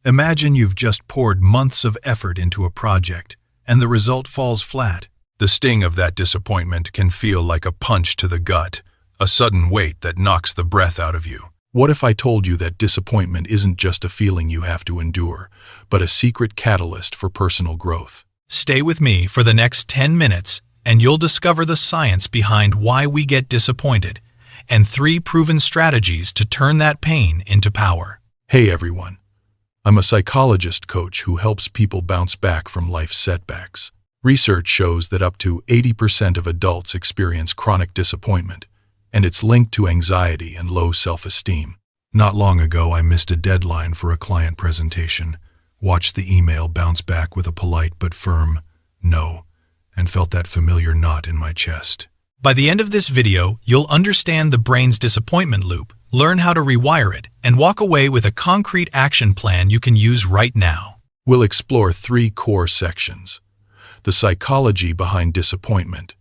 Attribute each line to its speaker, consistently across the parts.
Speaker 1: Imagine you've just poured months of effort into a project, and the result falls flat. The sting of that disappointment can feel like a punch to the gut, a sudden weight that knocks the breath out of you. What if I told you that disappointment isn't just a feeling you have to endure, but a secret catalyst for personal growth?
Speaker 2: Stay with me for the next 10 minutes, and you'll discover the science behind why we get disappointed, and 3 proven strategies to turn that pain into power.
Speaker 1: Hey everyone, I'm a psychologist coach who helps people bounce back from life's setbacks. Research shows that up to 80% of adults experience chronic disappointment, and it's linked to anxiety and low self-esteem. Not long ago, I missed a deadline for a client presentation, watched the email bounce back with a polite but firm no, and felt that familiar knot in my chest.
Speaker 2: By the end of this video, you'll understand the brain's disappointment loop, learn how to rewire it, and walk away with a concrete action plan you can use right now.
Speaker 1: We'll explore 3 core sections: the psychology behind disappointment,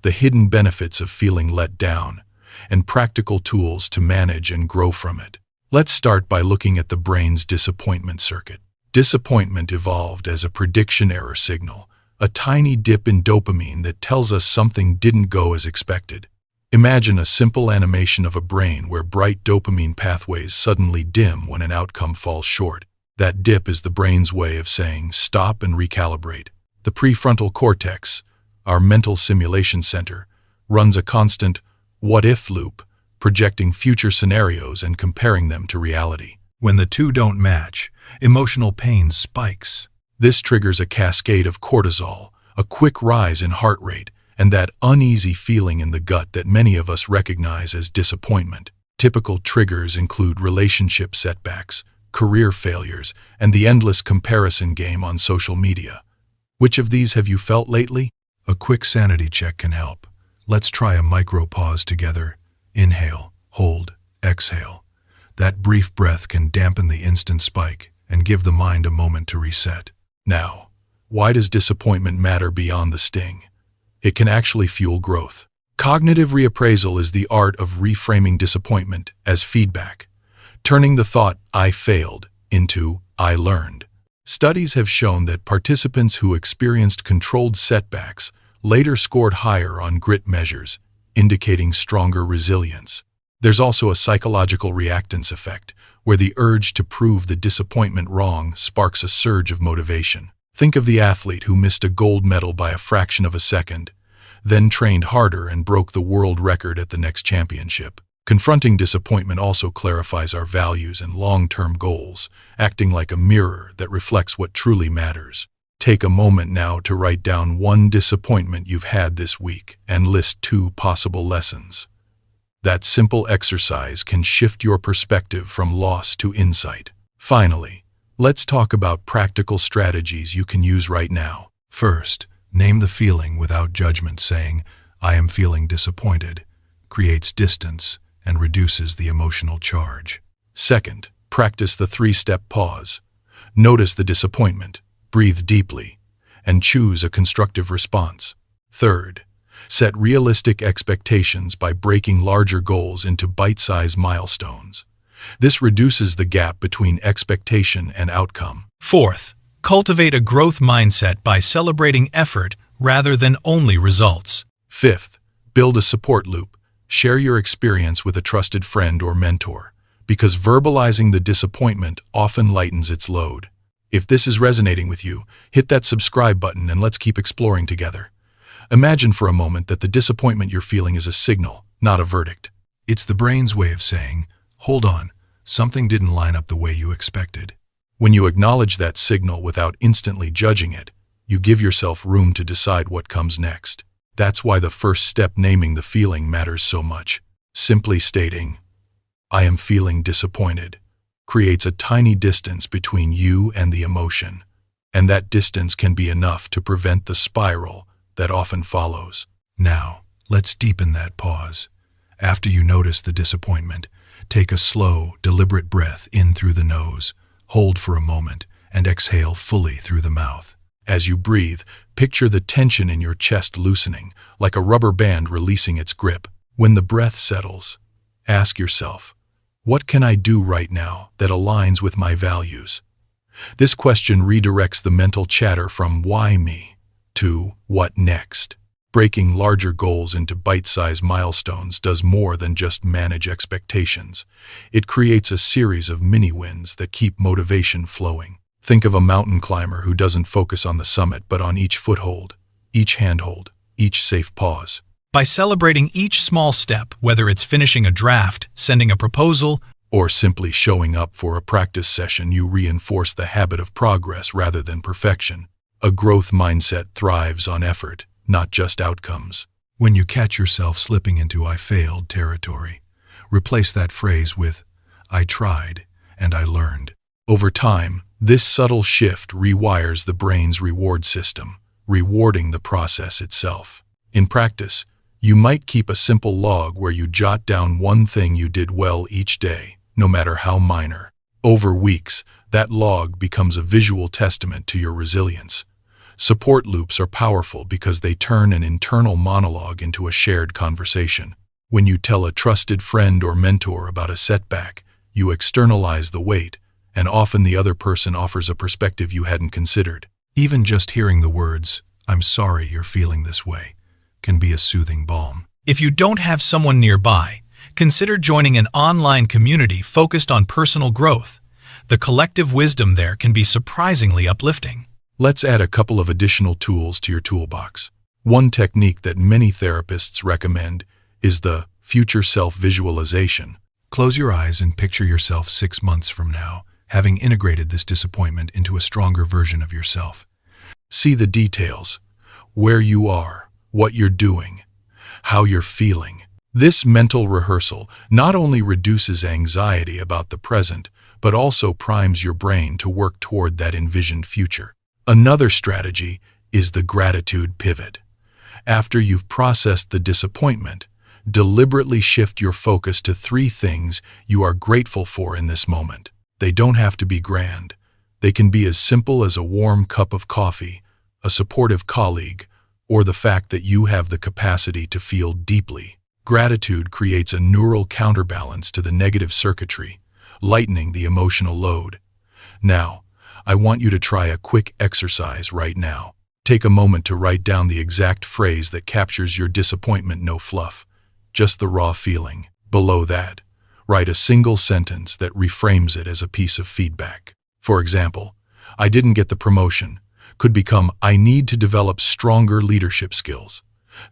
Speaker 1: the hidden benefits of feeling let down, and practical tools to manage and grow from it. Let's start by looking at the brain's disappointment circuit. Disappointment evolved as a prediction error signal, a tiny dip in dopamine that tells us something didn't go as expected. Imagine a simple animation of a brain where bright dopamine pathways suddenly dim when an outcome falls short. That dip is the brain's way of saying stop and recalibrate. The prefrontal cortex, our mental simulation center, runs a constant what-if loop, projecting future scenarios and comparing them to reality. When the two don't match, emotional pain spikes. This triggers a cascade of cortisol, a quick rise in heart rate, and that uneasy feeling in the gut that many of us recognize as disappointment. Typical triggers include relationship setbacks, career failures, and the endless comparison game on social media. Which of these have you felt lately? A quick sanity check can help. Let's try a micro pause together. Inhale, hold, exhale. That brief breath can dampen the instant spike and give the mind a moment to reset. Now, why does disappointment matter beyond the sting? It can actually fuel growth. Cognitive reappraisal is the art of reframing disappointment as feedback, turning the thought, "I failed," into "I learned." Studies have shown that participants who experienced controlled setbacks later scored higher on grit measures, indicating stronger resilience. There's also a psychological reactance effect, where the urge to prove the disappointment wrong sparks a surge of motivation. Think of the athlete who missed a gold medal by a fraction of a second, then trained harder and broke the world record at the next championship. Confronting disappointment also clarifies our values and long-term goals, acting like a mirror that reflects what truly matters. Take a moment now to write down 1 disappointment you've had this week and list 2 possible lessons. That simple exercise can shift your perspective from loss to insight. Finally, let's talk about practical strategies you can use right now. First, name the feeling without judgment, saying, "I am feeling disappointed," creates distance and reduces the emotional charge. Second, practice the 3-step pause. Notice the disappointment, breathe deeply, and choose a constructive response. Third, set realistic expectations by breaking larger goals into bite-sized milestones. This reduces the gap between expectation and outcome.
Speaker 2: Fourth, cultivate a growth mindset by celebrating effort rather than only results.
Speaker 1: Fifth, build a support loop. Share your experience with a trusted friend or mentor, because verbalizing the disappointment often lightens its load. If this is resonating with you, hit that subscribe button and let's keep exploring together. Imagine for a moment that the disappointment you're feeling is a signal, not a verdict. It's the brain's way of saying, "Hold on, something didn't line up the way you expected." When you acknowledge that signal without instantly judging it, you give yourself room to decide what comes next. That's why the first step, naming the feeling, matters so much. Simply stating, "I am feeling disappointed," creates a tiny distance between you and the emotion, and that distance can be enough to prevent the spiral that often follows. Now, let's deepen that pause. After you notice the disappointment, take a slow, deliberate breath in through the nose, hold for a moment, and exhale fully through the mouth. As you breathe, picture the tension in your chest loosening, like a rubber band releasing its grip. When the breath settles, ask yourself, "What can I do right now that aligns with my values?" This question redirects the mental chatter from "why me?" to "what next?" Breaking larger goals into bite-sized milestones does more than just manage expectations. It creates a series of mini-wins that keep motivation flowing. Think of a mountain climber who doesn't focus on the summit but on each foothold, each handhold, each safe pause.
Speaker 2: By celebrating each small step, whether it's finishing a draft, sending a proposal,
Speaker 1: or simply showing up for a practice session, you reinforce the habit of progress rather than perfection. A growth mindset thrives on effort, not just outcomes. When you catch yourself slipping into "I failed" territory, replace that phrase with "I tried and I learned." Over time, this subtle shift rewires the brain's reward system, rewarding the process itself. In practice, you might keep a simple log where you jot down one thing you did well each day, no matter how minor. Over weeks, that log becomes a visual testament to your resilience. Support loops are powerful because they turn an internal monologue into a shared conversation. When you tell a trusted friend or mentor about a setback, you externalize the weight, and often the other person offers a perspective you hadn't considered. Even just hearing the words, "I'm sorry you're feeling this way," can be a soothing balm.
Speaker 2: if you don't have someone nearby, consider joining an online community focused on personal growth. The collective wisdom there can be surprisingly uplifting.
Speaker 1: Let's add a couple of additional tools to your toolbox. One technique that many therapists recommend is the future self-visualization. Close your eyes and picture yourself 6 months from now, having integrated this disappointment into a stronger version of yourself. See the details, where you are, what you're doing, how you're feeling. This mental rehearsal not only reduces anxiety about the present, but also primes your brain to work toward that envisioned future. Another strategy is the gratitude pivot. After you've processed the disappointment, deliberately shift your focus to 3 things you are grateful for in this moment. They don't have to be grand. They can be as simple as a warm cup of coffee, a supportive colleague, or the fact that you have the capacity to feel deeply. Gratitude creates a neural counterbalance to the negative circuitry, lightening the emotional load. Now, I want you to try a quick exercise right now. Take a moment to write down the exact phrase that captures your disappointment, no fluff, just the raw feeling. Below that, write a single sentence that reframes it as a piece of feedback. For example, "I didn't get the promotion," could become "I need to develop stronger leadership skills."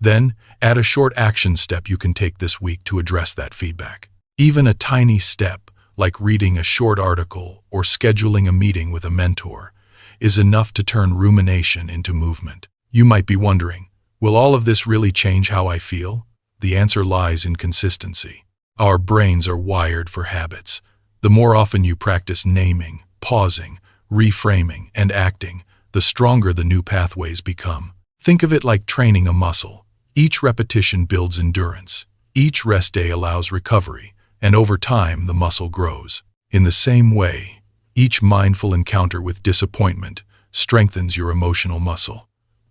Speaker 1: Then, add a short action step you can take this week to address that feedback. Even a tiny step, like reading a short article or scheduling a meeting with a mentor, is enough to turn rumination into movement. You might be wondering, will all of this really change how I feel? The answer lies in consistency. Our brains are wired for habits. The more often you practice naming, pausing, reframing, and acting, the stronger the new pathways become. Think of it like training a muscle. Each repetition builds endurance. Each rest day allows recovery, and over time the muscle grows. In the same way, each mindful encounter with disappointment strengthens your emotional muscle.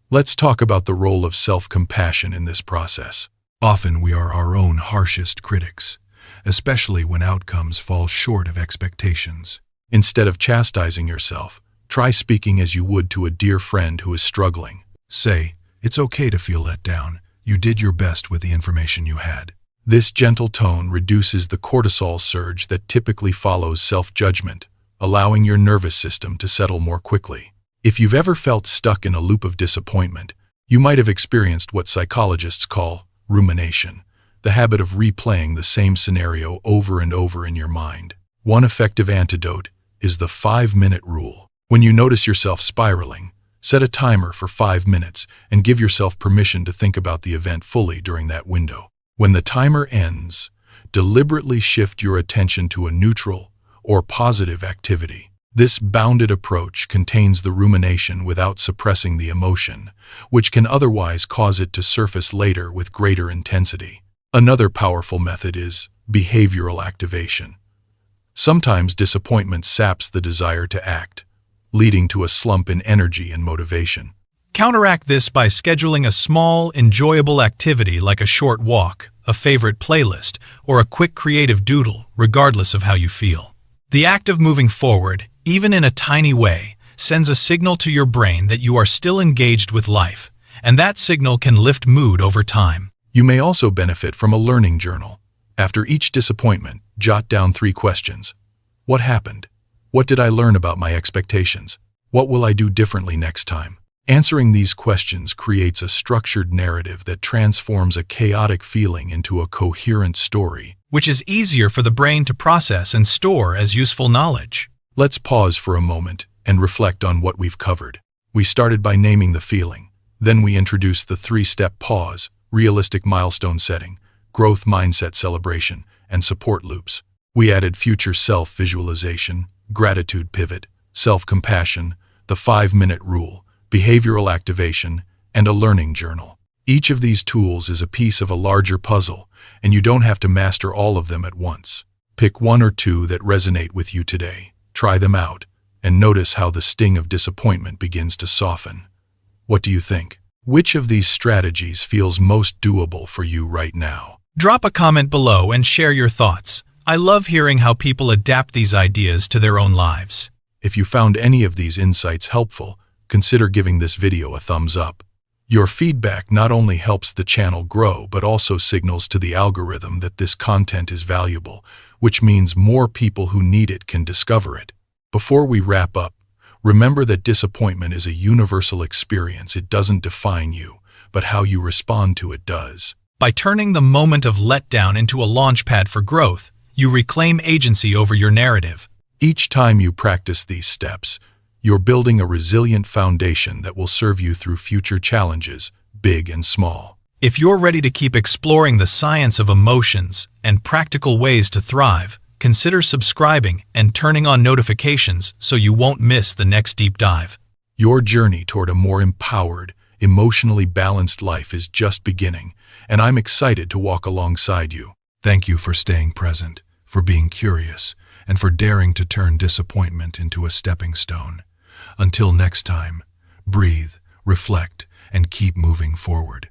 Speaker 1: Let's talk about the role of self-compassion in this process. Often we are our own harshest critics, especially when outcomes fall short of expectations. Instead of chastising yourself, try speaking as you would to a dear friend who is struggling. Say, "It's okay to feel let down. You did your best with the information you had." This gentle tone reduces the cortisol surge that typically follows self-judgment, allowing your nervous system to settle more quickly. If you've ever felt stuck in a loop of disappointment, you might have experienced what psychologists call rumination, the habit of replaying the same scenario over and over in your mind. One effective antidote is the 5-minute rule. When you notice yourself spiraling, set a timer for 5 minutes and give yourself permission to think about the event fully during that window. When the timer ends, deliberately shift your attention to a neutral or positive activity. This bounded approach contains the rumination without suppressing the emotion, which can otherwise cause it to surface later with greater intensity. Another powerful method is behavioral activation. Sometimes disappointment saps the desire to act, leading to a slump in energy and motivation.
Speaker 2: Counteract this by scheduling a small, enjoyable activity like a short walk, a favorite playlist, or a quick creative doodle, regardless of how you feel. The act of moving forward, even in a tiny way, sends a signal to your brain that you are still engaged with life, and that signal can lift mood over time.
Speaker 1: You may also benefit from a learning journal. After each disappointment, jot down 3 questions. What happened? What did I learn about my expectations? What will I do differently next time? Answering these questions creates a structured narrative that transforms a chaotic feeling into a coherent story,
Speaker 2: which is easier for the brain to process and store as useful knowledge.
Speaker 1: Let's pause for a moment and reflect on what we've covered. We started by naming the feeling. Then we introduced the 3-step pause, realistic milestone setting, growth mindset celebration, and support loops. We added future self-visualization, gratitude pivot, self-compassion, the 5-minute rule, behavioral activation, and a learning journal. Each of these tools is a piece of a larger puzzle, and you don't have to master all of them at once. Pick 1 or 2 that resonate with you today, try them out, and notice how the sting of disappointment begins to soften. What do you think? Which of these strategies feels most doable for you right now?
Speaker 2: Drop a comment below and share your thoughts. I love hearing how people adapt these ideas to their own lives.
Speaker 1: If you found any of these insights helpful, consider giving this video a thumbs up. Your feedback not only helps the channel grow, but also signals to the algorithm that this content is valuable, which means more people who need it can discover it. Before we wrap up, remember that disappointment is a universal experience. It doesn't define you, but how you respond to it does.
Speaker 2: By turning the moment of letdown into a launchpad for growth, you reclaim agency over your narrative.
Speaker 1: Each time you practice these steps, you're building a resilient foundation that will serve you through future challenges, big and small.
Speaker 2: If you're ready to keep exploring the science of emotions and practical ways to thrive, consider subscribing and turning on notifications so you won't miss the next deep dive.
Speaker 1: Your journey toward a more empowered, emotionally balanced life is just beginning, and I'm excited to walk alongside you. Thank you for staying present, for being curious, and for daring to turn disappointment into a stepping stone. Until next time, breathe, reflect, and keep moving forward.